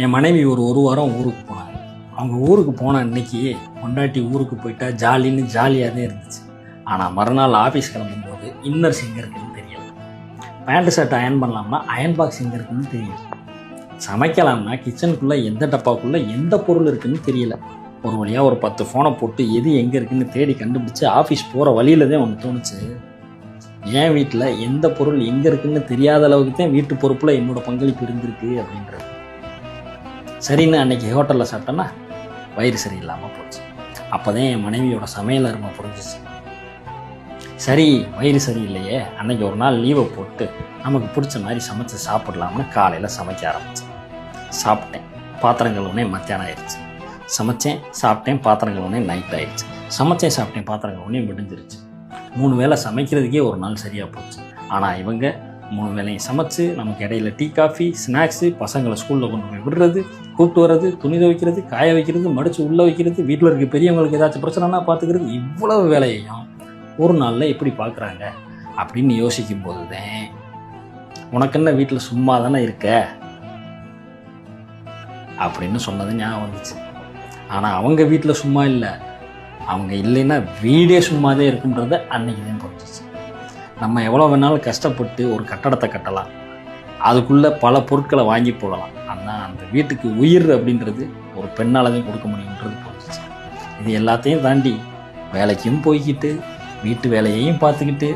என் மனைவி ஒரு வாரம் ஊருக்கு போனாங்க. அவங்க ஊருக்கு போன அன்னைக்கு பொண்டாட்டி ஊருக்கு போயிட்டா ஜாலியாக தான் இருந்துச்சு. ஆனால் மறுநாள் ஆஃபீஸ் கிளம்பும்போது இன்னர்ஸ் எங்கே இருக்குன்னு தெரியல. பேண்ட் ஷர்ட் அயன் பண்ணலாம்னா அயன் பாக்ஸ் எங்கே இருக்குன்னு தெரியல. சமைக்கலாம்னா கிச்சனுக்குள்ளே எந்த டப்பாக்குள்ளே எந்த பொருள் இருக்குன்னு தெரியல. ஒரு வழியாக ஒரு 10 ஃபோனை போட்டு எது எங்கே இருக்குன்னு தேடி கண்டுபிடிச்சி ஆஃபீஸ் போகிற வழியில் தான் ஒன்று தோணுச்சு. என் வீட்டில் எந்த பொருள் எங்கே இருக்குன்னு தெரியாத அளவுக்கு தான் வீட்டு பொறுப்பில் என்னோடய பங்களிப்பு இருந்திருக்கு அப்படின்றது. சரின்னு அன்றைக்கி ஹோட்டலில் சாப்பிட்டேன்னா வயிறு சரியில்லாமல் போச்சு. அப்போ தான் என் மனைவியோட சமையல் அருமை புரிஞ்சிச்சு. சரி, வயிறு சரியில்லையே, அன்றைக்கி ஒரு நாள் லீவை போட்டு நமக்கு பிடிச்ச மாதிரி சமைச்சு சாப்பிடலாம்னு காலையில் சமைக்க ஆரம்பித்தேன். சாப்பிட்டேன், பாத்திரம் கழுவுனே மத்தியானம் ஆயிடுச்சு. சமைச்சேன், சாப்பிட்டேன், பாத்திரம் கழுவுனே நைட் ஆயிடுச்சு. சமைச்சேன், சாப்பிட்டேன், பாத்திரம் கழுவுனே முடிஞ்சிருச்சு. 3 வேளை சமைக்கிறதுக்கே ஒரு நாள் சரியாக போச்சு. ஆனால் இவங்க 3 வேளையும் சமைச்சு நமக்கு இடையில டீ காஃபி ஸ்நாக்ஸு, பசங்களை ஸ்கூலில் கொண்டு போய் விடுறது, கூப்பிட்டு வர்றது, துணி துவைக்கிறது, காய வைக்கிறது, மடித்து உள்ளே வைக்கிறது, வீட்டில் இருக்க பெரியவங்களுக்கு ஏதாச்சும் பிரச்சனைனா பார்த்துக்கிறது, இவ்வளவு வேலையையும் ஒரு நாளில் எப்படி பார்க்குறாங்க அப்படின்னு யோசிக்கும்போது தான் உனக்குன்ன வீட்டில் சும்மா தானே இருக்க அப்படின்னு சொன்னது ஞாபகம் வந்துச்சு. ஆனால் அவங்க வீட்டில் சும்மா இல்லை, அவங்க இல்லைன்னா வீடே சும்மாதே இருக்குன்றத அன்னைக்கு தான் புரிஞ்சிச்சு. நம்ம எவ்வளோ வேணாலும் கஷ்டப்பட்டு ஒரு கட்டடத்தை கட்டலாம், அதுக்குள்ளே பல பொருட்களை வாங்கி போடலாம். ஆனால் அந்த வீட்டுக்கு உயிர் அப்படின்றது ஒரு பெண்ணால் தான் கொடுக்க முடியுன்றது புரிஞ்சிச்சு. இது எல்லாத்தையும் தாண்டி வேலைக்கும் போய்கிட்டு வீட்டு வேலையையும் பார்த்துக்கிட்டு